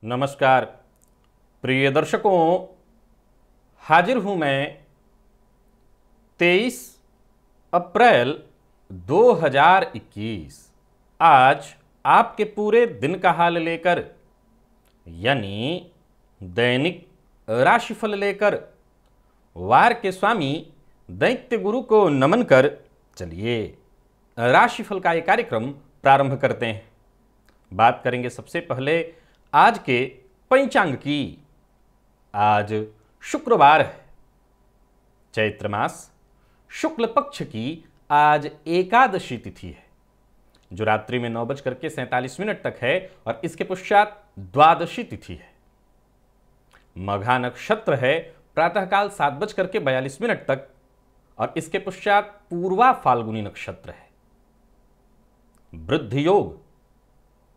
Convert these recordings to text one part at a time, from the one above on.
नमस्कार प्रिय दर्शकों, हाजिर हूं मैं 23 अप्रैल 2021 आज आपके पूरे दिन का हाल लेकर, यानी दैनिक राशिफल लेकर वार के स्वामी दैत्य गुरु को नमन कर चलिए राशिफल का ये कार्यक्रम प्रारंभ करते हैं। बात करेंगे सबसे पहले आज के पंचांग की। आज शुक्रवार है, चैत्र मास शुक्ल पक्ष की आज एकादशी तिथि है, जो रात्रि में 9:47 तक है और इसके पश्चात द्वादशी तिथि है। मघा नक्षत्र है प्रातःकाल 7:42 तक और इसके पश्चात पूर्वा फाल्गुनी नक्षत्र है। वृद्धि योग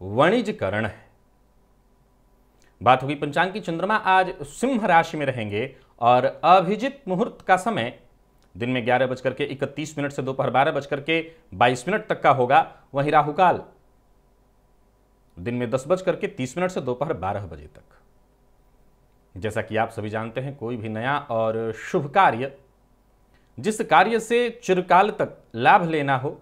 वणिजकरण है। बात होगी पंचांग की। चंद्रमा आज सिंह राशि में रहेंगे और अभिजित मुहूर्त का समय दिन में 11:31 से दोपहर 12:22 तक का होगा। वहीं राहुकाल दिन में 10:30 से दोपहर 12 बजे तक। जैसा कि आप सभी जानते हैं, कोई भी नया और शुभ कार्य, जिस कार्य से चिरकाल तक लाभ लेना हो,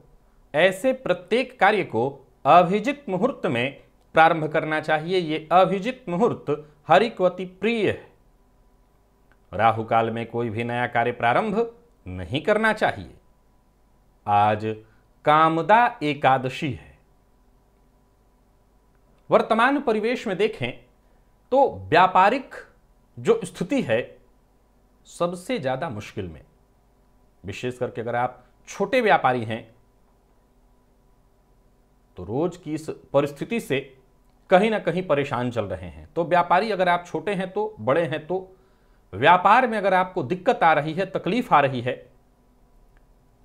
ऐसे प्रत्येक कार्य को अभिजित मुहूर्त में प्रारंभ करना चाहिए। ये अभिजित मुहूर्त हरि को अति प्रिय है। राहु काल में कोई भी नया कार्य प्रारंभ नहीं करना चाहिए। आज कामदा एकादशी है। वर्तमान परिवेश में देखें तो व्यापारिक जो स्थिति है सबसे ज्यादा मुश्किल में, विशेष करके अगर आप छोटे व्यापारी हैं तो रोज की इस परिस्थिति से कहीं ना कहीं परेशान चल रहे हैं। तो व्यापारी, अगर आप छोटे हैं तो बड़े हैं, तो व्यापार में अगर आपको दिक्कत आ रही है, तकलीफ आ रही है,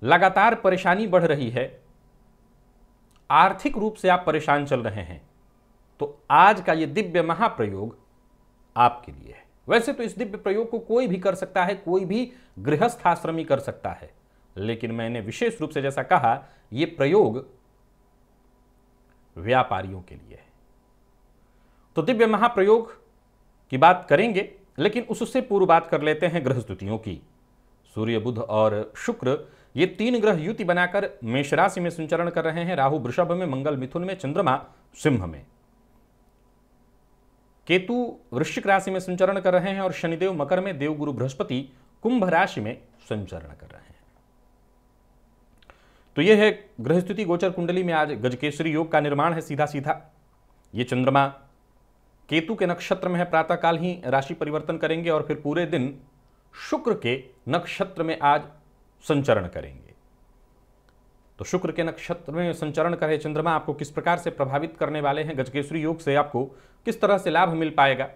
लगातार परेशानी बढ़ रही है, आर्थिक रूप से आप परेशान चल रहे हैं, तो आज का यह दिव्य महाप्रयोग आपके लिए है। वैसे तो इस दिव्य प्रयोग को कोई भी कर सकता है, कोई भी गृहस्थ आश्रमी कर सकता है, लेकिन मैंने विशेष रूप से जैसा कहा, यह प्रयोग व्यापारियों के लिए है। तो दिव्य महाप्रयोग की बात करेंगे, लेकिन उससे पूर्व बात कर लेते हैं ग्रह स्थितियों की। सूर्य, बुध और शुक्र, ये तीन ग्रह युति बनाकर मेष राशि में संचरण कर रहे हैं। राहु वृषभ में, मंगल मिथुन में, चंद्रमा सिंह में। केतु वृश्चिक राशि में संचरण कर रहे हैं और शनिदेव मकर में, देवगुरु बृहस्पति कुंभ राशि में संचरण कर रहे हैं। तो यह है ग्रह स्थिति। गोचर कुंडली में आज गजकेसरी योग का निर्माण है। सीधा सीधा ये चंद्रमा केतु के नक्षत्र में है, प्रातःकाल ही राशि परिवर्तन करेंगे और फिर पूरे दिन शुक्र के नक्षत्र में आज संचरण करेंगे। तो शुक्र के नक्षत्र में संचरण करे चंद्रमा आपको किस प्रकार से प्रभावित करने वाले हैं, गजकेसरी योग से आपको किस तरह से लाभ मिल पाएगा,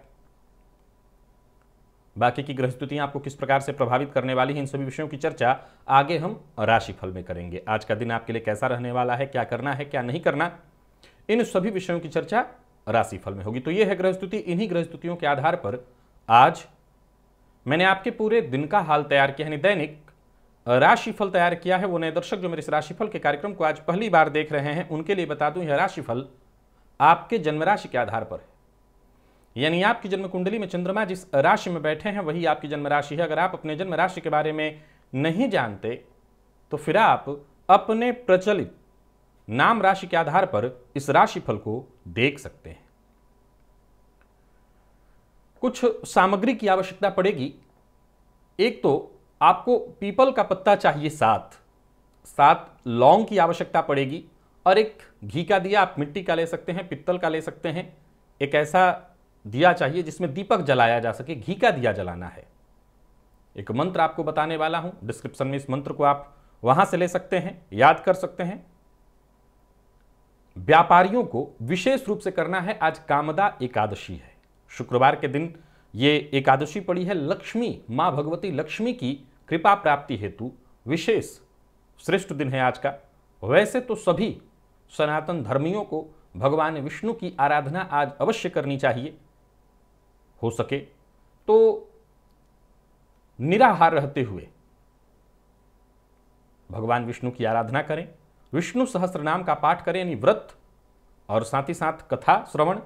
बाकी की ग्रह स्थितियां आपको किस प्रकार से प्रभावित करने वाली हैं, इन सभी विषयों की चर्चा आगे हम राशिफल में करेंगे। आज का दिन आपके लिए कैसा रहने वाला है, क्या करना है, क्या नहीं करना, इन सभी विषयों की चर्चा राशिफल में होगी। तो यह है ग्रह स्थिति। इन्हीं ग्रह स्थितियों के आधार पर आज मैंने आपके पूरे दिन का हाल तैयार किया है, दैनिक राशिफल तैयार किया है। वो नए दर्शक जो मेरे इस राशिफल के कार्यक्रम को आज पहली बार देख रहे हैं, उनके लिए बता दूं, यह राशिफल आपके जन्म राशि के आधार पर है। यानी आपकी जन्म कुंडली में चंद्रमा जिस राशि में बैठे हैं वही आपकी जन्म राशि है। अगर आप अपने जन्म राशि के बारे में नहीं जानते तो फिर आप अपने प्रचलित नाम राशि के आधार पर इस राशिफल को देख सकते हैं। कुछ सामग्री की आवश्यकता पड़ेगी। एक तो आपको पीपल का पत्ता चाहिए 7 लौंग की आवश्यकता पड़ेगी और एक घी का दिया, आप मिट्टी का ले सकते हैं, पित्तल का ले सकते हैं। एक ऐसा दिया चाहिए जिसमें दीपक जलाया जा सके, घी का दिया जलाना है। एक मंत्र आपको बताने वाला हूं, डिस्क्रिप्शन में इस मंत्र को आप वहां से ले सकते हैं, याद कर सकते हैं। व्यापारियों को विशेष रूप से करना है, आज कामदा एकादशी है। शुक्रवार के दिन ये एकादशी पड़ी है। लक्ष्मी, मां भगवती लक्ष्मी की कृपा प्राप्ति हेतु विशेष श्रेष्ठ दिन है आज का। वैसे तो सभी सनातन धर्मियों को भगवान विष्णु की आराधना आज अवश्य करनी चाहिए। हो सके तो निराहार रहते हुए भगवान विष्णु की आराधना करें, विष्णु सहस्त्र नाम का पाठ करें, यानी व्रत, और साथ ही साथ कथा श्रवण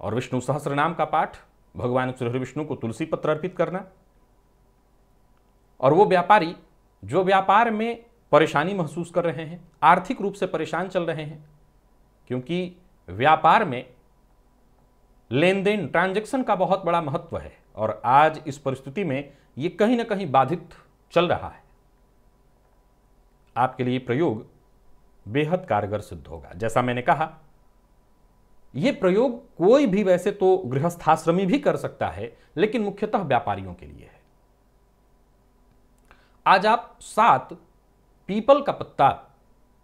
और विष्णु सहस्त्र नाम का पाठ, भगवान श्री विष्णु को तुलसी पत्र अर्पित करना। और वो व्यापारी जो व्यापार में परेशानी महसूस कर रहे हैं, आर्थिक रूप से परेशान चल रहे हैं, क्योंकि व्यापार में लेन देन ट्रांजैक्शन का बहुत बड़ा महत्व है और आज इस परिस्थिति में ये कहीं ना कहीं बाधित चल रहा है, आपके लिए प्रयोग बेहद कारगर सिद्ध होगा। जैसा मैंने कहा, यह प्रयोग कोई भी वैसे तो गृहस्थाश्रमी भी कर सकता है, लेकिन मुख्यतः व्यापारियों के लिए है। आज आप 7 पीपल का पत्ता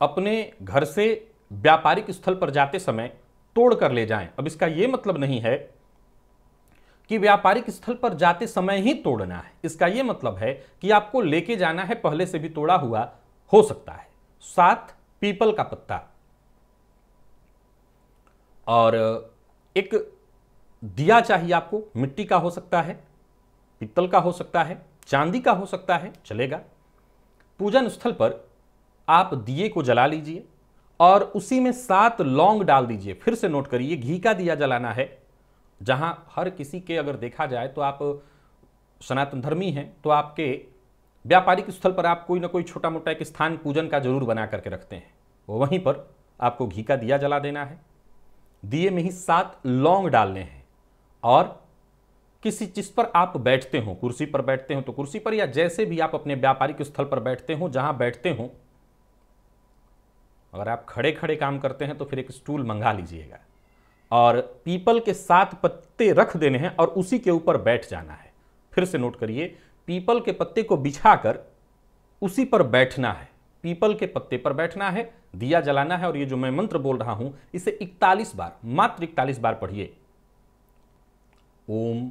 अपने घर से व्यापारिक स्थल पर जाते समय तोड़ कर ले जाएं। अब इसका यह मतलब नहीं है कि व्यापारिक स्थल पर जाते समय ही तोड़ना है, इसका यह मतलब है कि आपको लेके जाना है, पहले से भी तोड़ा हुआ हो सकता है। 7 पीपल का पत्ता और एक दिया चाहिए आपको, मिट्टी का हो सकता है, पीतल का हो सकता है, चांदी का हो सकता है, चलेगा। पूजन स्थल पर आप दिए को जला लीजिए और उसी में 7 लौंग डाल दीजिए। फिर से नोट करिए, घी का दिया जलाना है। जहां हर किसी के अगर देखा जाए तो आप सनातन धर्मी हैं तो आपके व्यापारिक स्थल पर आप कोई ना कोई छोटा मोटा एक स्थान पूजन का जरूर बना करके रखते हैं, वहीं पर आपको घी का दिया जला देना है। दिए में ही 7 लौंग डालने हैं और किसी जिस पर आप बैठते हो, कुर्सी पर बैठते हो तो कुर्सी पर, या जैसे भी आप अपने व्यापारिक स्थल पर बैठते हो, जहां बैठते हो, अगर आप खड़े खड़े काम करते हैं तो फिर एक स्टूल मंगा लीजिएगा और पीपल के 7 पत्ते रख देने हैं और उसी के ऊपर बैठ जाना है। फिर से नोट करिए, पीपल के पत्ते को बिछाकर उसी पर बैठना है, पीपल के पत्ते पर बैठना है, दिया जलाना है और ये जो मैं मंत्र बोल रहा हूं इसे 41 बार, मात्र 41 बार पढ़िए। ओम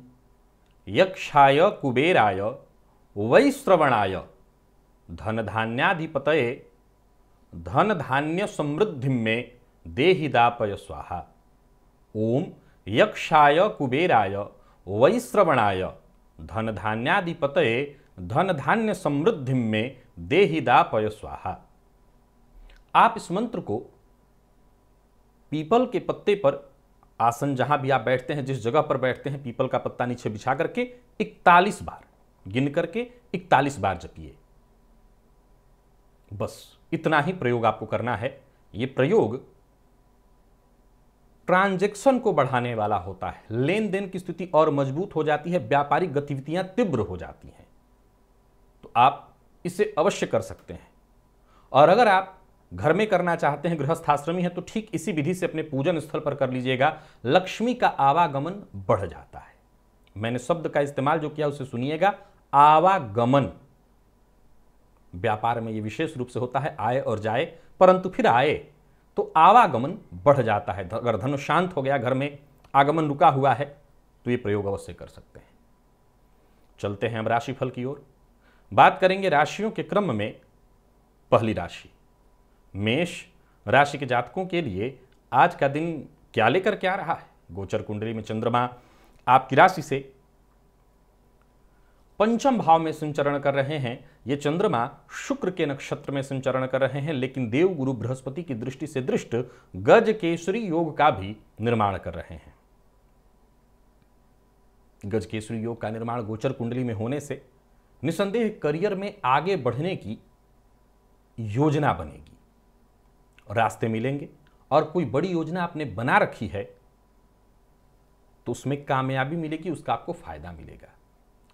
यक्षाय कुबेराय वैश्रवणाय धन धान्याधिपतये धन धान्य समृद्धि में देहि दापय स्वाहा। ओम यक्षाय कुबेराय वैश्रवणाय धन धान्याधिपतये धन धान्य समृद्धि में देहि दापय स्वाहा। आप इस मंत्र को पीपल के पत्ते पर, आसन जहां भी आप बैठते हैं, जिस जगह पर बैठते हैं, पीपल का पत्ता नीचे बिछा करके 41 बार गिन करके 41 बार जपिए। बस इतना ही प्रयोग आपको करना है। यह प्रयोग ट्रांजैक्शन को बढ़ाने वाला होता है, लेन देन की स्थिति और मजबूत हो जाती है, व्यापारिक गतिविधियां तीव्र हो जाती हैं। तो आप इसे अवश्य कर सकते हैं। और अगर आप घर में करना चाहते हैं, गृहस्थाश्रमी है, तो ठीक इसी विधि से अपने पूजन स्थल पर कर लीजिएगा। लक्ष्मी का आवागमन बढ़ जाता है। मैंने शब्द का इस्तेमाल जो किया उसे सुनिएगा, आवागमन। व्यापार में यह विशेष रूप से होता है, आए और जाए, परंतु फिर आए तो आवागमन बढ़ जाता है। अगर धन शांत हो गया, घर में आगमन रुका हुआ है, तो ये प्रयोग अवश्य कर सकते हैं। चलते हैं हम राशिफल की ओर। बात करेंगे राशियों के क्रम में। पहली राशि मेष राशि के जातकों के लिए आज का दिन क्या लेकर क्या रहा है। गोचर कुंडली में चंद्रमा आपकी राशि से पंचम भाव में संचरण कर रहे हैं। ये चंद्रमा शुक्र के नक्षत्र में संचरण कर रहे हैं, लेकिन देव गुरु बृहस्पति की दृष्टि से दृष्ट गज केसरी योग का भी निर्माण कर रहे हैं। गज केसरी योग का निर्माण गोचर कुंडली में होने से निसंदेह करियर में आगे बढ़ने की योजना बनेगी, रास्ते मिलेंगे और कोई बड़ी योजना आपने बना रखी है तो उसमें कामयाबी मिलेगी, उसका आपको फायदा मिलेगा।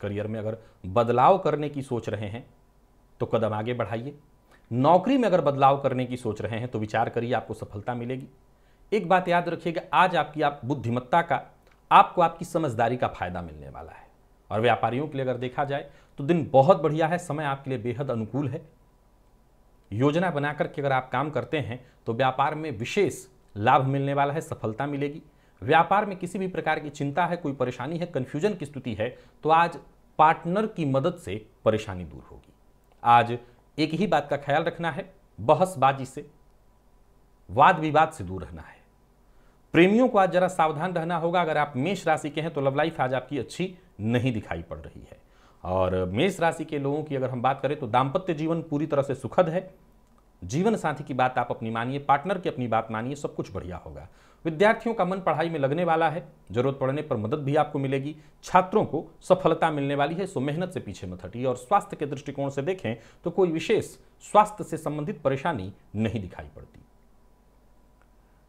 करियर में अगर बदलाव करने की सोच रहे हैं तो कदम आगे बढ़ाइए। नौकरी में अगर बदलाव करने की सोच रहे हैं तो विचार करिए, आपको सफलता मिलेगी। एक बात याद रखिएगा, आज आपकी बुद्धिमत्ता का, आपको आपकी समझदारी का फायदा मिलने वाला है। और व्यापारियों के लिए अगर देखा जाए तो दिन बहुत बढ़िया है, समय आपके लिए बेहद अनुकूल है। योजना बनाकर के अगर आप काम करते हैं तो व्यापार में विशेष लाभ मिलने वाला है, सफलता मिलेगी। व्यापार में किसी भी प्रकार की चिंता है, कोई परेशानी है, कंफ्यूजन की स्थिति है, तो आज पार्टनर की मदद से परेशानी दूर होगी। आज एक ही बात का ख्याल रखना है, बहसबाजी से, वाद विवाद से दूर रहना है। प्रेमियों को आज जरा सावधान रहना होगा। अगर आप मेष राशि के हैं तो लव लाइफ आज आपकी अच्छी नहीं दिखाई पड़ रही है। और मेष राशि के लोगों की अगर हम बात करें तो दाम्पत्य जीवन पूरी तरह से सुखद है। जीवन साथी की बात आप अपनी मानिए, पार्टनर की अपनी बात मानिए, सब कुछ बढ़िया होगा। विद्यार्थियों का मन पढ़ाई में लगने वाला है, जरूरत पड़ने पर मदद भी आपको मिलेगी। छात्रों को सफलता मिलने वाली है, सो मेहनत से पीछे मत हटिए। और स्वास्थ्य के दृष्टिकोण से देखें तो कोई विशेष स्वास्थ्य से संबंधित परेशानी नहीं दिखाई पड़ती।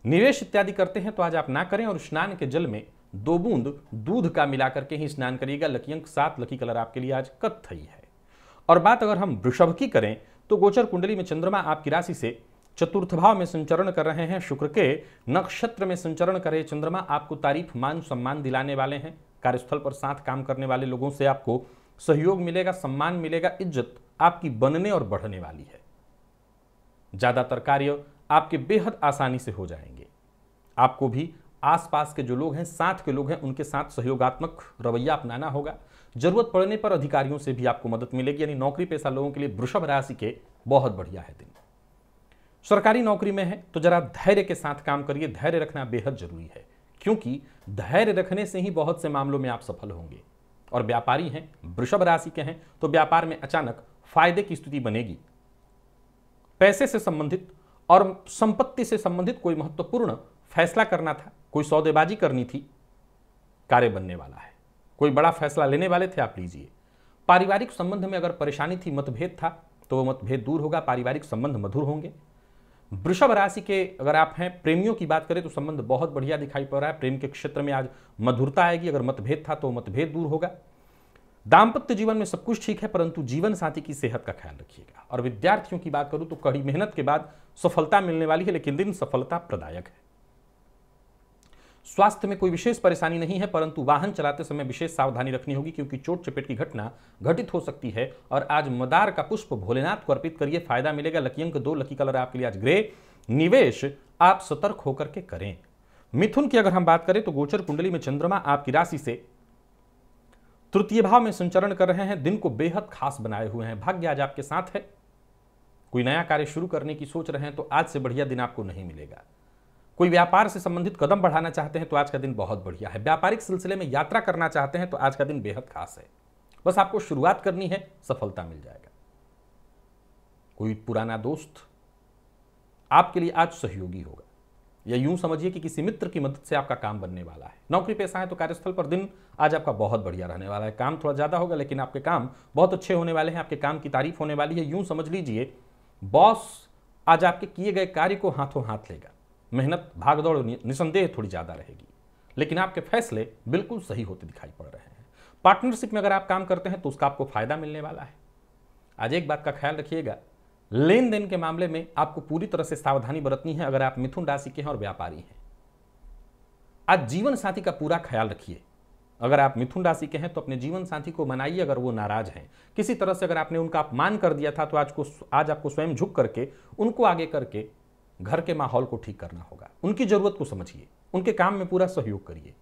निवेश इत्यादि करते हैं तो आज आप ना करें, और स्नान के जल में 2 बूंद दूध का मिलाकर के ही स्नान करिएगा। लकी अंक 7, लकी कलर आपके लिए आज कत्थई है। और बात अगर हम वृषभ की करें तो गोचर कुंडली में चंद्रमा आपकी राशि से चतुर्थ भाव में संचरण कर रहे हैं। शुक्र के नक्षत्र में संचरण कर रहे चंद्रमा आपको तारीफ, मान, सम्मान दिलाने वाले हैं। कार्यस्थल पर साथ काम करने वाले लोगों से आपको सहयोग मिलेगा, सम्मान मिलेगा, इज्जत आपकी बनने और बढ़ने वाली है। ज्यादातर कार्य आपके बेहद आसानी से हो जाएंगे। आपको भी आसपास के जो लोग हैं, साथ के लोग हैं, उनके साथ सहयोगात्मक रवैया अपनाना होगा। जरूरत पड़ने पर अधिकारियों से भी आपको मदद मिलेगी। यानी नौकरी पेशा लोगों के लिए वृषभ राशि के बहुत बढ़िया है दिन। सरकारी नौकरी में है तो जरा धैर्य के साथ काम करिए। धैर्य रखना बेहद जरूरी है, क्योंकि धैर्य रखने से ही बहुत से मामलों में आप सफल होंगे। और व्यापारी हैं, वृषभ राशि के हैं, तो व्यापार में अचानक फायदे की स्थिति बनेगी। पैसे से संबंधित और संपत्ति से संबंधित कोई महत्वपूर्ण फैसला करना था, कोई सौदेबाजी करनी थी, कार्य बनने वाला है। कोई बड़ा फैसला लेने वाले थे, आप लीजिए। पारिवारिक संबंध में अगर परेशानी थी, मतभेद था, तो वो मतभेद दूर होगा, पारिवारिक संबंध मधुर होंगे। वृषभ राशि के अगर आप हैं, प्रेमियों की बात करें तो संबंध बहुत बढ़िया दिखाई पड़ रहा है। प्रेम के क्षेत्र में आज मधुरता आएगी। अगर मतभेद था तो मतभेद दूर होगा। दाम्पत्य जीवन में सब कुछ ठीक है, परंतु जीवन साथी की सेहत का ख्याल रखिएगा। और विद्यार्थियों की बात करूं तो कड़ी मेहनत के बाद सफलता मिलने वाली है, लेकिन दिन सफलता प्रदायक है। स्वास्थ्य में कोई विशेष परेशानी नहीं है, परंतु वाहन चलाते समय विशेष सावधानी रखनी होगी, क्योंकि चोट चपेट की घटना घटित हो सकती है। और आज मदार का पुष्प भोलेनाथ को अर्पित करिए, फायदा मिलेगा। लकी अंक 2, लकी कलर आपके लिए आज ग्रे। निवेश आप सतर्क होकर के करें। मिथुन की अगर हम बात करें तो गोचर कुंडली में चंद्रमा आपकी राशि से तृतीय भाव में संचरण कर रहे हैं। दिन को बेहद खास बनाए हुए हैं। भाग्य आज आपके साथ है। कोई नया कार्य शुरू करने की सोच रहे हैं तो आज से बढ़िया दिन आपको नहीं मिलेगा। कोई व्यापार से संबंधित कदम बढ़ाना चाहते हैं तो आज का दिन बहुत बढ़िया है। व्यापारिक सिलसिले में यात्रा करना चाहते हैं तो आज का दिन बेहद खास है। बस आपको शुरुआत करनी है, सफलता मिल जाएगा। कोई पुराना दोस्त आपके लिए आज सहयोगी होगा, या यूं समझिए कि किसी मित्र की मदद से आपका काम बनने वाला है। नौकरी पेशा है तो कार्यस्थल पर दिन आज आपका बहुत बढ़िया रहने वाला है। काम थोड़ा ज्यादा होगा, लेकिन आपके काम बहुत अच्छे होने वाले हैं। आपके काम की तारीफ होने वाली है। यूं समझ लीजिए बॉस आज आपके किए गए कार्य को हाथों हाथ लेगा। मेहनत, भागदौड़ निसंदेह थोड़ी ज्यादा रहेगी, लेकिन आपके फैसले बिल्कुल सही होते दिखाई पड़ रहे हैं। पार्टनरशिप में अगर आप काम करते हैं तो उसका आपको फायदा मिलने वाला है। आज एक बात का ख्याल रखिएगा, लेन देन के मामले में आपको पूरी तरह से सावधानी बरतनी है। अगर आप मिथुन राशि के हैं और व्यापारी हैं, आज जीवन साथी का पूरा ख्याल रखिए। अगर आप मिथुन राशि के हैं तो अपने जीवन साथी को मनाइए। अगर वो नाराज हैं किसी तरह से, अगर आपने उनका अपमान कर दिया था, तो आज आपको स्वयं झुक करके उनको आगे करके घर के माहौल को ठीक करना होगा। उनकी जरूरत को समझिए, उनके काम में पूरा सहयोग करिए।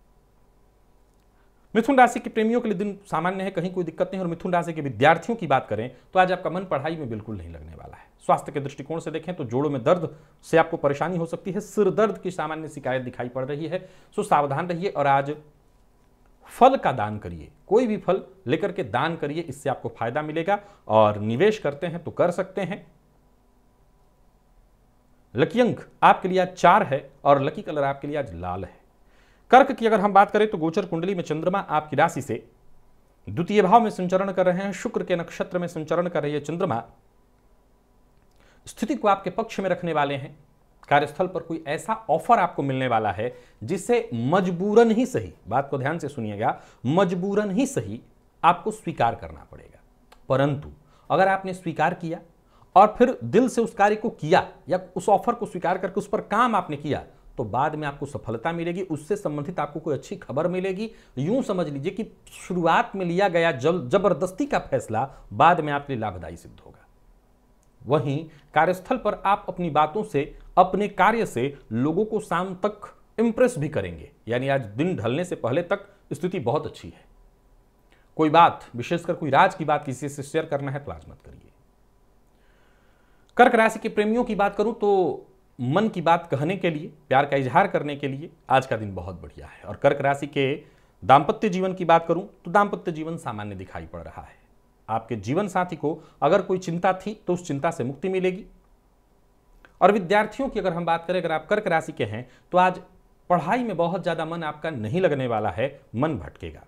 मिथुन राशि के प्रेमियों के लिए दिन सामान्य है, कहीं कोई दिक्कत नहीं। और मिथुन राशि के विद्यार्थियों की बात करें तो आज आपका मन पढ़ाई में बिल्कुल नहीं लगने वाला है। स्वास्थ्य के दृष्टिकोण से देखें तो जोड़ों में दर्द से आपको परेशानी हो सकती है। सिर दर्द की सामान्य शिकायत दिखाई पड़ रही है, सो सावधान रहिए। और आज फल का दान करिए, कोई भी फल लेकर के दान करिए, इससे आपको फायदा मिलेगा। और निवेश करते हैं तो कर सकते हैं। लकी अंक आपके लिए आज 4 है और लकी कलर आपके लिए आज लाल है। कर्क की अगर हम बात करें तो गोचर कुंडली में चंद्रमा आपकी राशि से द्वितीय भाव में संचरण कर रहे हैं। शुक्र के नक्षत्र में संचरण कर रही है चंद्रमा स्थिति को आपके पक्ष में रखने वाले हैं। कार्यस्थल पर कोई ऐसा ऑफर आपको मिलने वाला है जिसे मजबूरन ही सही, बात को ध्यान से सुनिएगा, मजबूरन ही सही आपको स्वीकार करना पड़ेगा। परंतु अगर आपने स्वीकार किया और फिर दिल से उस कार्य को किया, या उस ऑफर को स्वीकार करके उस पर काम आपने किया, तो बाद में आपको सफलता मिलेगी। उससे संबंधित आपको कोई अच्छी खबर मिलेगी। यूं समझ लीजिए कि शुरुआत में लिया गया जबरदस्ती का फैसला बाद में आपके लिए लाभदायी सिद्ध होगा। वहीं कार्यस्थल पर आप अपनी बातों से, अपने कार्य से लोगों को शाम तक इंप्रेस भी करेंगे। यानी आज दिन ढलने से पहले तक स्थिति बहुत अच्छी है। कोई बात, विशेषकर कोई राज की बात किसी से शेयर करना है तो आज मत करिए। कर्क राशि के प्रेमियों की बात करूं तो मन की बात कहने के लिए, प्यार का इजहार करने के लिए आज का दिन बहुत बढ़िया है। और कर्क राशि के दाम्पत्य जीवन की बात करूं तो दाम्पत्य जीवन सामान्य दिखाई पड़ रहा है। आपके जीवन साथी को अगर कोई चिंता थी तो उस चिंता से मुक्ति मिलेगी। और विद्यार्थियों की अगर हम बात करें, अगर आप कर्क राशि के हैं तो आज पढ़ाई में बहुत ज्यादा मन आपका नहीं लगने वाला है, मन भटकेगा।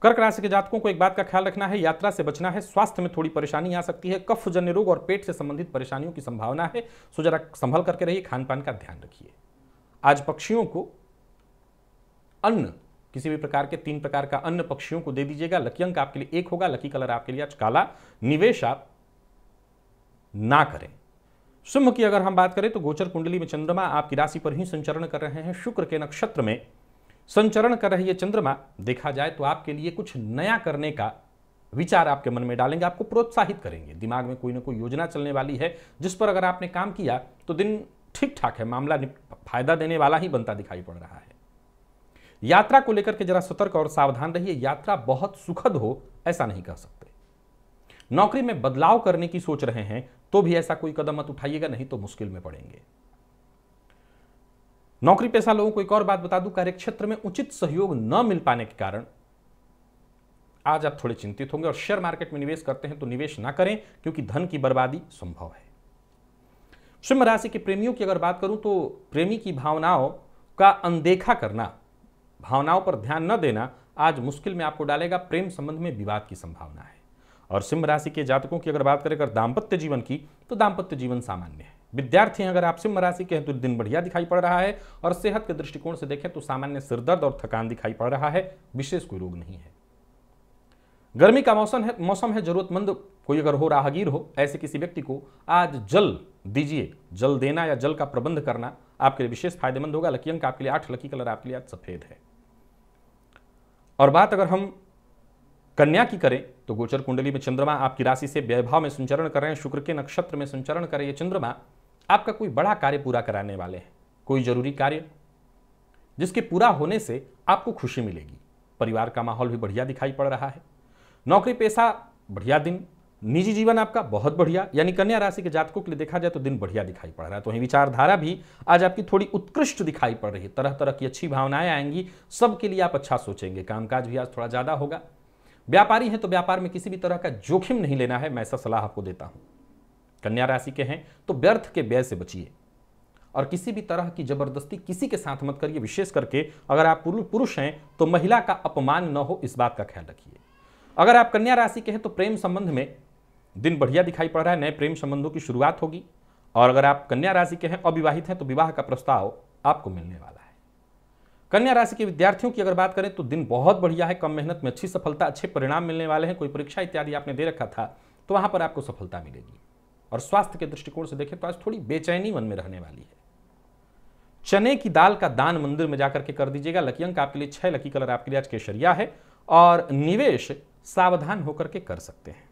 कर्क राशि के जातकों को एक बात का ख्याल रखना है, यात्रा से बचना है, स्वास्थ्य में थोड़ी परेशानी आ सकती है, कफ जन्य रोग और पेट से संबंधित परेशानियों की संभावना है, सो जरा संभल करके रहिए, खान पान का ध्यान रखिए। आज पक्षियों को अन्न, किसी भी प्रकार के 3 प्रकार का अन्न पक्षियों को दे दीजिएगा। लकी अंक आपके लिए 1 होगा, लकी कलर आपके लिए आज काला। निवेश आप ना करें। सिंह की अगर हम बात करें तो गोचर कुंडली में चंद्रमा आपकी राशि पर ही संचरण कर रहे हैं, शुक्र के नक्षत्र में संचरण कर रही है चंद्रमा। देखा जाए तो आपके लिए कुछ नया करने का विचार आपके मन में डालेंगे, आपको प्रोत्साहित करेंगे। दिमाग में कोई ना कोई योजना चलने वाली है जिस पर अगर आपने काम किया तो दिन ठीक ठाक है, मामला फायदा देने वाला ही बनता दिखाई पड़ रहा है। यात्रा को लेकर के जरा सतर्क और सावधान रहिए, यात्रा बहुत सुखद हो ऐसा नहीं कह सकते। नौकरी में बदलाव करने की सोच रहे हैं तो भी ऐसा कोई कदम मत उठाइएगा, नहीं तो मुश्किल में पड़ेंगे। नौकरी पेशा लोगों को एक और बात बता दूं, कार्यक्षेत्र में उचित सहयोग न मिल पाने के कारण आज आप थोड़े चिंतित होंगे। और शेयर मार्केट में निवेश करते हैं तो निवेश ना करें, क्योंकि धन की बर्बादी संभव है। सिंह राशि के प्रेमियों की अगर बात करूं तो प्रेमी की भावनाओं का अनदेखा करना, भावनाओं पर ध्यान न देना आज मुश्किल में आपको डालेगा। प्रेम संबंध में विवाद की संभावना है। और सिंह राशि के जातकों की अगर बात करें अगर दाम्पत्य जीवन की, तो दाम्पत्य जीवन सामान्य है। विद्यार्थी हैं अगर आप सिंह राशि के हैं तो दिन बढ़िया दिखाई पड़ रहा है। और सेहत के दृष्टिकोण से देखें तो सामान्य सिरदर्द और थकान दिखाई पड़ रहा है, विशेष कोई रोग नहीं है। गर्मी का मौसम है, जरूरतमंद कोई अगर हो, राहगीर हो, ऐसे किसी व्यक्ति को आज जल दीजिए। जल देना या जल का प्रबंध करना आपके लिए विशेष फायदेमंद होगा। लकी अंक आपके लिए 8, लकी कलर आपके लिए आज सफेद है। और बात अगर हम कन्या की करें तो गोचर कुंडली में चंद्रमा आपकी राशि से व्यय भाव में संचरण कर रहे हैं, शुक्र के नक्षत्र में संचरण कर रहे हैं। चंद्रमा आपका कोई बड़ा कार्य पूरा कराने वाले हैं, कोई जरूरी कार्य जिसके पूरा होने से आपको खुशी मिलेगी। परिवार का माहौल भी बढ़िया दिखाई पड़ रहा है। नौकरी पेशा बढ़िया दिन, निजी जीवन आपका बहुत बढ़िया, यानी कन्या राशि के जातकों के लिए देखा जाए तो दिन बढ़िया दिखाई पड़ रहा है। तो वहीं विचारधारा भी आज आपकी थोड़ी उत्कृष्ट दिखाई पड़ रही है, तरह तरह की अच्छी भावनाएं आएंगी, सबके लिए आप अच्छा सोचेंगे। कामकाज भी आज थोड़ा ज्यादा होगा। व्यापारी हैं तो व्यापार में किसी भी तरह का जोखिम नहीं लेना है, मैं ऐसा सलाह आपको देता हूं। कन्या राशि के हैं तो व्यर्थ के व्यय से बचिए और किसी भी तरह की जबरदस्ती किसी के साथ मत करिए। विशेष करके अगर आप पुरुष हैं तो महिला का अपमान न हो, इस बात का ख्याल रखिए। अगर आप कन्या राशि के हैं तो प्रेम संबंध में दिन बढ़िया दिखाई पड़ रहा है, नए प्रेम संबंधों की शुरुआत होगी। और अगर आप कन्या राशि के हैं, अविवाहित हैं, तो विवाह का प्रस्ताव आपको मिलने वाला है। कन्या राशि के विद्यार्थियों की अगर बात करें तो दिन बहुत बढ़िया है, कम मेहनत में अच्छी सफलता, अच्छे परिणाम मिलने वाले हैं। कोई परीक्षा इत्यादि आपने दे रखा था तो वहां पर आपको सफलता मिलेगी। और स्वास्थ्य के दृष्टिकोण से देखें तो आज थोड़ी बेचैनी मन में रहने वाली है। चने की दाल का दान मंदिर में जाकर के कर दीजिएगा। लकी अंक आपके लिए 6, लकी कलर आपके लिए आज केसरिया है। और निवेश सावधान होकर के कर सकते हैं।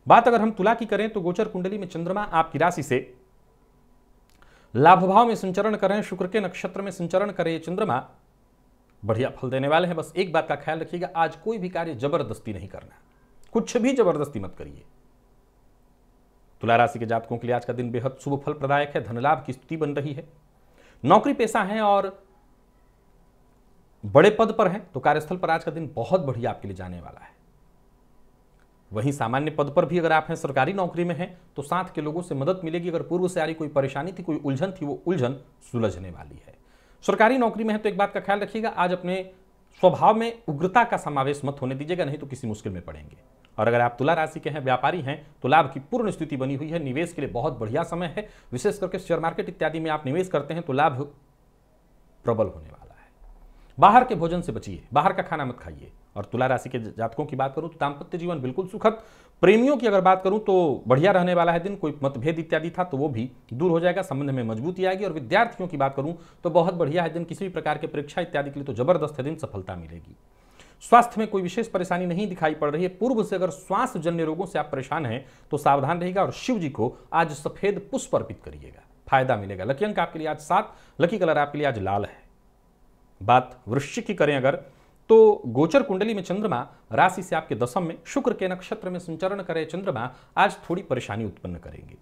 बात अगर हम तुला की करें तो गोचर कुंडली में चंद्रमा आपकी राशि से लाभ भाव में संचरण कर रहे हैं, शुक्र के नक्षत्र में संचरण करे चंद्रमा बढ़िया फल देने वाले हैं। बस एक बात का ख्याल रखिएगा, आज कोई भी कार्य जबरदस्ती नहीं करना, कुछ भी जबरदस्ती मत करिए। तुला राशि के जातकों के लिए आज का दिन बेहद शुभ फल प्रदायक है, धन लाभ की स्थिति बन रही है। नौकरी पेशा है और बड़े पद पर हैं तो कार्यस्थल पर आज का दिन बहुत बढ़िया आपके लिए जाने वाला है। वहीं सामान्य पद पर भी अगर आप हैं, सरकारी नौकरी में हैं, तो साथ के लोगों से मदद मिलेगी। अगर पूर्व से आ रही कोई परेशानी थी, कोई उलझन थी, वो उलझन सुलझने वाली है। सरकारी नौकरी में है तो एक बात का ख्याल रखिएगा, आज अपने स्वभाव में उग्रता का समावेश मत होने दीजिएगा, नहीं तो किसी मुश्किल में पड़ेंगे। और अगर आप तुला राशि के हैं, व्यापारी हैं, तो लाभ की पूर्ण स्थिति बनी हुई है। निवेश के लिए बहुत बढ़िया समय है। विशेष करके शेयर मार्केट इत्यादि में आप निवेश करते हैं तो लाभ प्रबल होने वाला है। बाहर के भोजन से बचिए, बाहर का खाना मत खाइए। और तुला राशि के जातकों की बात करूं तो दाम्पत्य जीवन बिल्कुल सुखद। प्रेमियों की अगर बात करूं तो बढ़िया रहने वाला है दिन। कोई मतभेद इत्यादि था तो वो भी दूर हो जाएगा, संबंध में मजबूती आएगी। और विद्यार्थियों की बात करूं तो बहुत बढ़िया है दिन, किसी भी प्रकार के परीक्षा इत्यादि के लिए तो जबरदस्त है दिन, सफलता मिलेगी। स्वास्थ्य में कोई विशेष परेशानी नहीं दिखाई पड़ रही है। पूर्व से अगर श्वास जन्य रोगों से आप परेशान हैं तो सावधान रहिएगा। और शिव जी को आज सफेद पुष्प अर्पित करिएगा, फायदा मिलेगा। लकी अंक आपके लिए आज 7, लकी कलर आपके लिए आज लाल है। बात वृश्चिक की करें अगर तो गोचर कुंडली में चंद्रमा राशि से आपके दशम में, शुक्र के नक्षत्र में संचरण करे चंद्रमा आज थोड़ी परेशानी उत्पन्न करेंगे।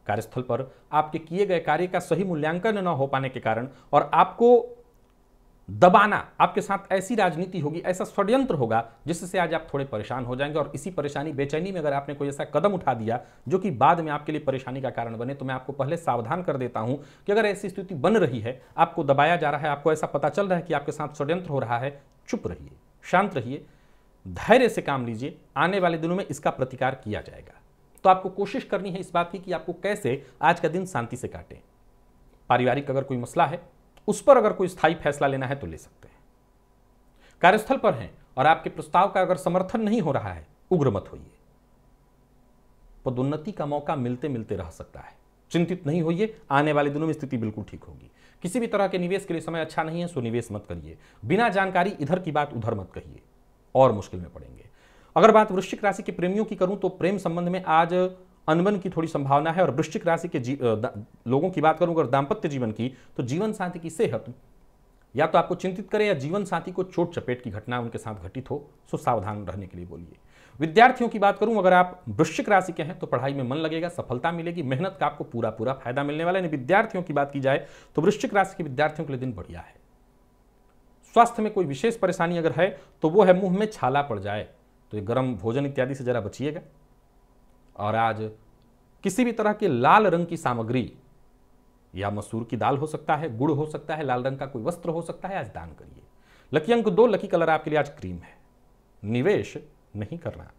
कार्यस्थल पर आपके किए गए कार्य का सही मूल्यांकन न हो पाने के कारण और आपको दबाना, आपके साथ ऐसी राजनीति होगी, ऐसा षड्यंत्र होगा जिससे आज आप थोड़े परेशान हो जाएंगे। और इसी परेशानी, बेचैनी में अगर आपने कोई ऐसा कदम उठा दिया जो कि बाद में आपके लिए परेशानी का कारण बने, तो मैं आपको पहले सावधान कर देता हूं कि अगर ऐसी स्थिति बन रही है, आपको दबाया जा रहा है, आपको ऐसा पता चल रहा है कि आपके साथ षड्यंत्र हो रहा है, चुप रहिए, शांत रहिए, धैर्य से काम लीजिए। आने वाले दिनों में इसका प्रतिकार किया जाएगा। तो आपको कोशिश करनी है इस बात की कि आपको कैसे आज का दिन शांति से काटें। पारिवारिक अगर कोई मसला है, उस पर अगर कोई स्थायी फैसला लेना है तो ले सकते हैं। कार्यस्थल पर हैं और आपके प्रस्ताव का अगर समर्थन नहीं हो रहा है, उग्र मत होइए। पदोन्नति का मौका मिलते मिलते रह सकता है, चिंतित नहीं होइए, आने वाले दिनों में स्थिति बिल्कुल ठीक होगी। किसी भी तरह के निवेश के लिए समय अच्छा नहीं है, सो निवेश मत करिए। बिना जानकारी इधर की बात उधर मत कहिए और मुश्किल में पड़ेंगे। अगर बात वृश्चिक राशि के प्रेमियों की करूं तो प्रेम संबंध में आज अनबन की थोड़ी संभावना है। और वृश्चिक राशि के लोगों की बात करूं अगर दाम्पत्य जीवन की, तो जीवन साथी की सेहत या तो आपको चिंतित करे या जीवन साथी को चोट चपेट की घटना उनके साथ घटित हो, सो सावधान रहने के लिए बोलिए। विद्यार्थियों की बात करूं, अगर आप वृश्चिक राशि के हैं तो पढ़ाई में मन लगेगा, सफलता मिलेगी, मेहनत का आपको पूरा पूरा फायदा मिलने वाला है। विद्यार्थियों की बात की जाए तो वृश्चिक राशि के विद्यार्थियों के लिए दिन बढ़िया है। स्वास्थ्य में कोई विशेष परेशानी अगर है तो वो है मुंह में छाला पड़ जाए, तो ये गर्म भोजन इत्यादि से जरा बचिएगा। और आज किसी भी तरह के लाल रंग की सामग्री, या मसूर की दाल हो सकता है, गुड़ हो सकता है, लाल रंग का कोई वस्त्र हो सकता है, आज दान करिए। लकी अंक 2, लकी कलर आपके लिए आज क्रीम है। निवेश नहीं करना।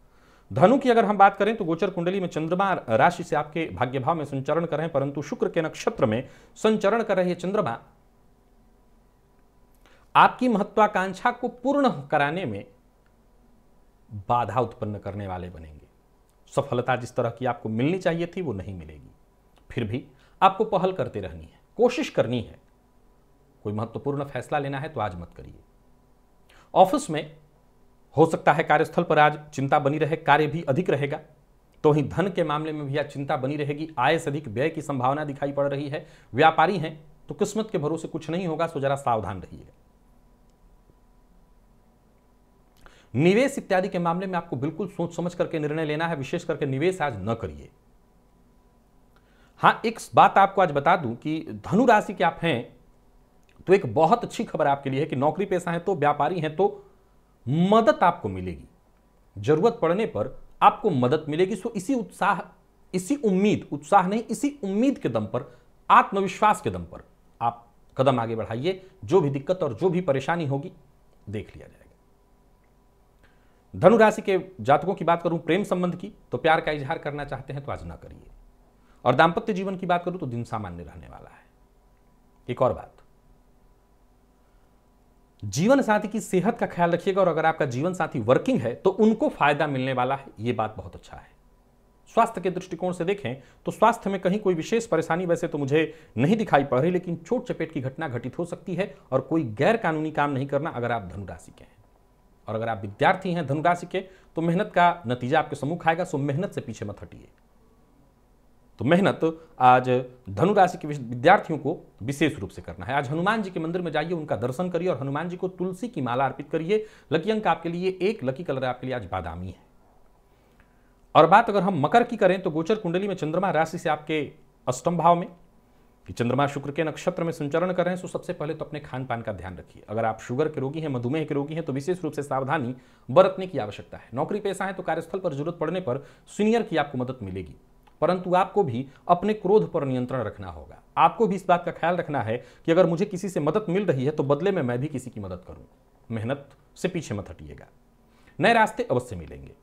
धनु की अगर हम बात करें तो गोचर कुंडली में चंद्रमा राशि से आपके भाग्य भाव में संचरण कर रहे हैं, परंतु शुक्र के नक्षत्र में संचरण कर रही है चंद्रमा आपकी महत्वाकांक्षा को पूर्ण कराने में बाधा उत्पन्न करने वाले बनेंगे। सफलता जिस तरह की आपको मिलनी चाहिए थी वो नहीं मिलेगी, फिर भी आपको पहल करते रहनी है, कोशिश करनी है। कोई महत्वपूर्ण फैसला लेना है तो आज मत करिए। ऑफिस में हो सकता है, कार्यस्थल पर आज चिंता बनी रहे, कार्य भी अधिक रहेगा। तो वहीं धन के मामले में भी आज चिंता बनी रहेगी, आय से अधिक व्यय की संभावना दिखाई पड़ रही है। व्यापारी हैं तो किस्मत के भरोसे कुछ नहीं होगा, सो जरा सावधान रहिएगा। निवेश इत्यादि के मामले में आपको बिल्कुल सोच समझ करके निर्णय लेना है, विशेष करके निवेश आज न करिए। हां, एक बात आपको आज बता दूं कि धनु राशि के आप हैं तो एक बहुत अच्छी खबर आपके लिए है कि नौकरी पेशा है तो, व्यापारी हैं तो मदद आपको मिलेगी, जरूरत पड़ने पर आपको मदद मिलेगी। सो इसी उत्साह, इसी उम्मीद, उत्साह नहीं, इसी उम्मीद के दम पर, आत्मविश्वास के दम पर आप कदम आगे बढ़ाइए। जो भी दिक्कत और जो भी परेशानी होगी देख लिया जाएगा। धनु राशि के जातकों की बात करूं प्रेम संबंध की, तो प्यार का इजहार करना चाहते हैं तो आज ना करिए। और दांपत्य जीवन की बात करूं तो दिन सामान्य रहने वाला है। एक और बात, जीवन साथी की सेहत का ख्याल रखिएगा, और अगर आपका जीवन साथी वर्किंग है तो उनको फायदा मिलने वाला है, यह बात बहुत अच्छा है। स्वास्थ्य के दृष्टिकोण से देखें तो स्वास्थ्य में कहीं कोई विशेष परेशानी वैसे तो मुझे नहीं दिखाई पड़ रही, लेकिन चोट चपेट की घटना घटित हो सकती है। और कोई गैर कानूनी काम नहीं करना अगर आप धनु राशि के हैं। और अगर आप विद्यार्थी हैं धनु राशि के, तो मेहनत का नतीजा आपके सम्मुख आएगा, सो मेहनत से पीछे मत हटिए। तो मेहनत आज धनु राशि के विद्यार्थियों को विशेष रूप से करना है। आज हनुमान जी के मंदिर में जाइए, उनका दर्शन करिए और हनुमान जी को तुलसी की माला अर्पित करिए। लकी अंक आपके लिए 1, लकी कलर आपके लिए आज बादामी है। और बात अगर हम मकर की करें तो गोचर कुंडली में चंद्रमा राशि से आपके अष्टम भाव में, कि चंद्रमा शुक्र के नक्षत्र में संचरण कर रहे हैं, तो सबसे पहले तो अपने खान पान का ध्यान रखिए। अगर आप शुगर के रोगी हैं, मधुमेह के रोगी हैं, तो विशेष रूप से सावधानी बरतने की आवश्यकता है। नौकरी पेशा है तो कार्यस्थल पर जरूरत पड़ने पर सीनियर की आपको मदद मिलेगी, परंतु आपको भी अपने क्रोध पर नियंत्रण रखना होगा। आपको भी इस बात का ख्याल रखना है कि अगर मुझे किसी से मदद मिल रही है तो बदले में मैं भी किसी की मदद करूं। मेहनत से पीछे मत हटिएगा, नए रास्ते अवश्य मिलेंगे।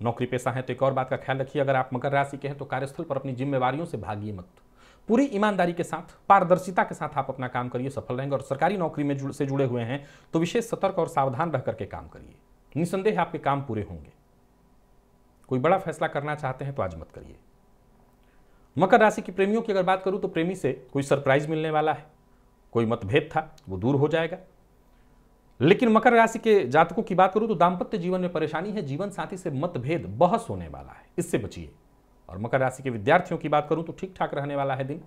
नौकरी पेशा है तो एक और बात का ख्याल रखिए, अगर आप मकर राशि के हैं तो कार्यस्थल पर अपनी जिम्मेवारियों से भागिए मत। पूरी ईमानदारी के साथ, पारदर्शिता के साथ आप अपना काम करिए, सफल रहेंगे। और सरकारी नौकरी में से जुड़े हुए हैं तो विशेष सतर्क और सावधान रह करके काम करिए, निसंदेह आपके काम पूरे होंगे। कोई बड़ा फैसला करना चाहते हैं तो आज मत करिए। मकर राशि के प्रेमियों की अगर बात करूं तो प्रेमी से कोई सरप्राइज मिलने वाला है, कोई मतभेद था वो दूर हो जाएगा। लेकिन मकर राशि के जातकों की बात करूं तो दांपत्य जीवन में परेशानी है, जीवन साथी से मतभेद, बहस होने वाला है, इससे बचिए। और मकर राशि के विद्यार्थियों की बात करूं तो ठीक ठाक रहने वाला है दिन,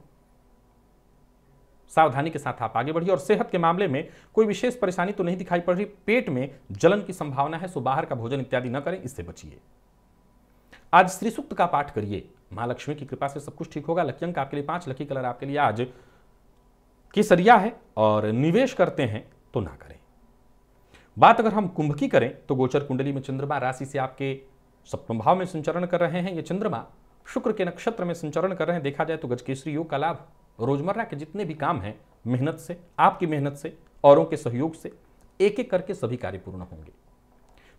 सावधानी के साथ आप आगे बढ़िए। और सेहत के मामले में कोई विशेष परेशानी तो नहीं दिखाई पड़ रही, पेट में जलन की संभावना है, सो बाहर का भोजन इत्यादि न करें, इससे बचिए। आज श्री सूक्त का पाठ करिए, मां लक्ष्मी की कृपा से सब कुछ ठीक होगा। लकी अंक आपके लिए 5, लकी कलर आपके लिए आज केसरिया है और निवेश करते हैं तो ना करें। बात अगर हम कुंभ की करें तो गोचर कुंडली में चंद्रमा राशि से आपके सप्तम भाव में संचरण कर रहे हैं। ये चंद्रमा शुक्र के नक्षत्र में संचरण कर रहे हैं। देखा जाए तो गजकेसरी योग का लाभ रोजमर्रा के जितने भी काम हैं, मेहनत से, आपकी मेहनत से, औरों के सहयोग से एक एक करके सभी कार्य पूर्ण होंगे।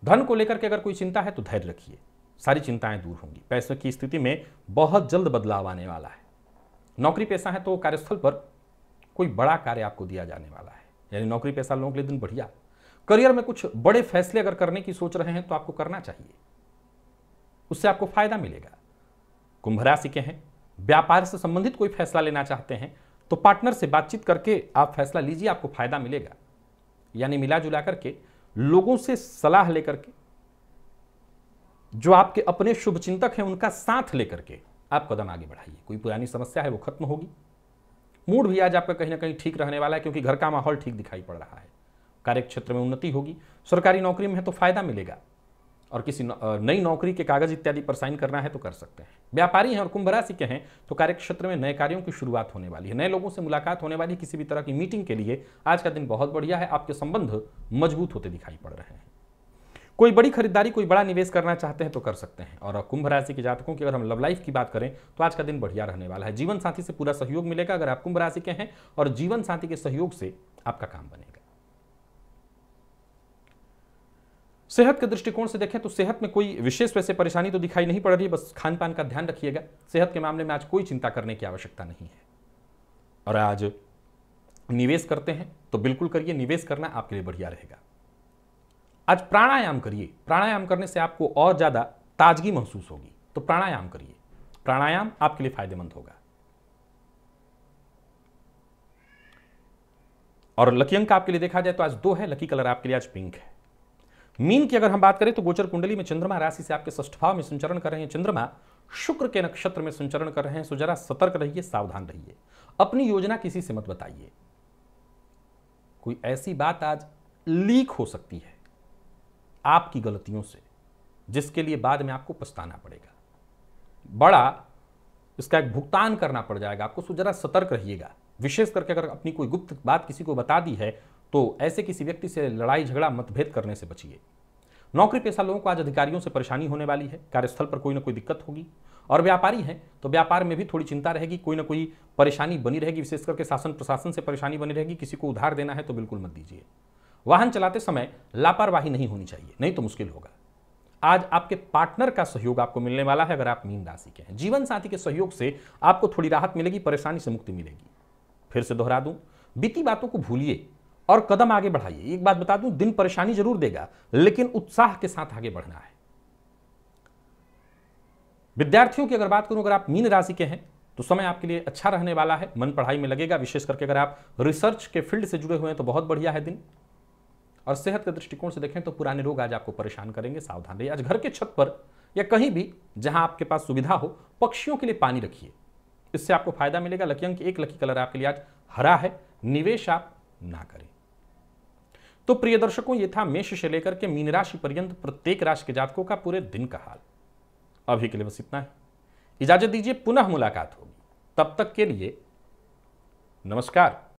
धन को लेकर के अगर कोई चिंता है तो धैर्य रखिए, सारी चिंताएं दूर होंगी। पैसे की स्थिति में बहुत जल्द बदलाव आने वाला है। नौकरी पेशा है तो कार्यस्थल पर कोई बड़ा कार्य आपको दिया जाने वाला है, यानी नौकरी पेशा लोगों के लिए दिन बढ़िया। करियर में कुछ बड़े फैसले अगर करने की सोच रहे हैं तो आपको करना चाहिए, उससे आपको फायदा मिलेगा। कुंभ राशि के हैं, व्यापार से संबंधित कोई फैसला लेना चाहते हैं तो पार्टनर से बातचीत करके आप फैसला लीजिए, आपको फायदा मिलेगा। यानी मिला जुला करके लोगों से सलाह लेकर के, जो आपके अपने शुभचिंतक हैं उनका साथ लेकर के आप कदम आगे बढ़ाइए। कोई पुरानी समस्या है वो खत्म होगी। मूड भी आज आपका कहीं ना कहीं ठीक रहने वाला है, क्योंकि घर का माहौल ठीक दिखाई पड़ रहा है। कार्य क्षेत्र में उन्नति होगी। सरकारी नौकरी में है तो फायदा मिलेगा, और किसी नई नौकरी के कागज इत्यादि पर साइन करना है तो कर सकते हैं। व्यापारी हैं और कुंभ राशि के हैं तो कार्य क्षेत्र में नए कार्यों की शुरुआत होने वाली है, नए लोगों से मुलाकात होने वाली है। किसी भी तरह की मीटिंग के लिए आज का दिन बहुत बढ़िया है। आपके संबंध मजबूत होते दिखाई पड़ रहे हैं। कोई बड़ी खरीदारी, कोई बड़ा निवेश करना चाहते हैं तो कर सकते हैं। और कुंभ राशि के जातकों की अगर हम लव लाइफ की बात करें तो आज का दिन बढ़िया रहने वाला है। जीवन साथी से पूरा सहयोग मिलेगा अगर आप कुंभ राशि के हैं, और जीवन साथी के सहयोग से आपका काम बनेगा। सेहत के दृष्टिकोण से देखें तो सेहत में कोई विशेष वैसे परेशानी तो दिखाई नहीं पड़ रही है, बस खान पान का ध्यान रखिएगा। सेहत के मामले में आज कोई चिंता करने की आवश्यकता नहीं है। और आज निवेश करते हैं तो बिल्कुल करिए, निवेश करना आपके लिए बढ़िया रहेगा। आज प्राणायाम करिए, प्राणायाम करने से आपको और ज्यादा ताजगी महसूस होगी, तो प्राणायाम करिए, प्राणायाम आपके लिए फायदेमंद होगा। और लकी अंक आपके लिए देखा जाए तो आज 2 है, लकी कलर आपके लिए आज पिंक है। मीन की अगर हम बात करें तो गोचर कुंडली में चंद्रमा राशि से आपके षष्ठ भाव में संचरण कर रहे हैं। चंद्रमा शुक्र के नक्षत्र में संचरण कर रहे हैं, सो जरा सतर्क रहिए, सावधान रहिए। अपनी योजना किसी से मत बताइए। कोई ऐसी बात आज लीक हो सकती है आपकी गलतियों से, जिसके लिए बाद में आपको पछताना पड़ेगा, बड़ा इसका एक भुगतान करना पड़ जाएगा आपको। सो जरा सतर्क रहिएगा। विशेष करके अगर अपनी कोई गुप्त बात किसी को बता दी है तो ऐसे किसी व्यक्ति से लड़ाई झगड़ा मतभेद करने से बचिए। नौकरी पेशा लोगों को आज अधिकारियों से परेशानी होने वाली है, कार्यस्थल पर कोई ना कोई दिक्कत होगी। और व्यापारी हैं तो व्यापार में भी थोड़ी चिंता रहेगी, कोई ना कोई परेशानी बनी रहेगी। विशेष करके शासन प्रशासन से परेशानी बनी रहेगी। किसी को उधार देना है तो बिल्कुल मत दीजिए। वाहन चलाते समय लापरवाही नहीं होनी चाहिए, नहीं तो मुश्किल होगा। आज आपके पार्टनर का सहयोग आपको मिलने वाला है अगर आप मीन राशि के हैं। जीवन साथी के सहयोग से आपको थोड़ी राहत मिलेगी, परेशानी से मुक्ति मिलेगी। फिर से दोहरा दूं, बीती बातों को भूलिए और कदम आगे बढ़ाइए। एक बात बता दूं, दिन परेशानी जरूर देगा लेकिन उत्साह के साथ आगे बढ़ना है। विद्यार्थियों की अगर बात करूं, अगर आप मीन राशि के हैं तो समय आपके लिए अच्छा रहने वाला है, मन पढ़ाई में लगेगा। विशेष करके अगर आप रिसर्च के फील्ड से जुड़े हुए हैं तो बहुत बढ़िया है दिन। और सेहत के दृष्टिकोण से देखें तो पुराने रोग आज आपको परेशान करेंगे, सावधान रहिए। आज घर के छत पर या कहीं भी जहां आपके पास सुविधा हो, पक्षियों के लिए पानी रखिए, इससे आपको फायदा मिलेगा। लकी अंक 1, लकी कलर आपके लिए आज हरा है। निवेश आप ना करें। तो प्रिय दर्शकों, ये था मेष से लेकर के मीन राशि पर्यंत प्रत्येक राशि के जातकों का पूरे दिन का हाल। अभी के लिए बस इतना है, इजाजत दीजिए, पुनः मुलाकात होगी। तब तक के लिए नमस्कार।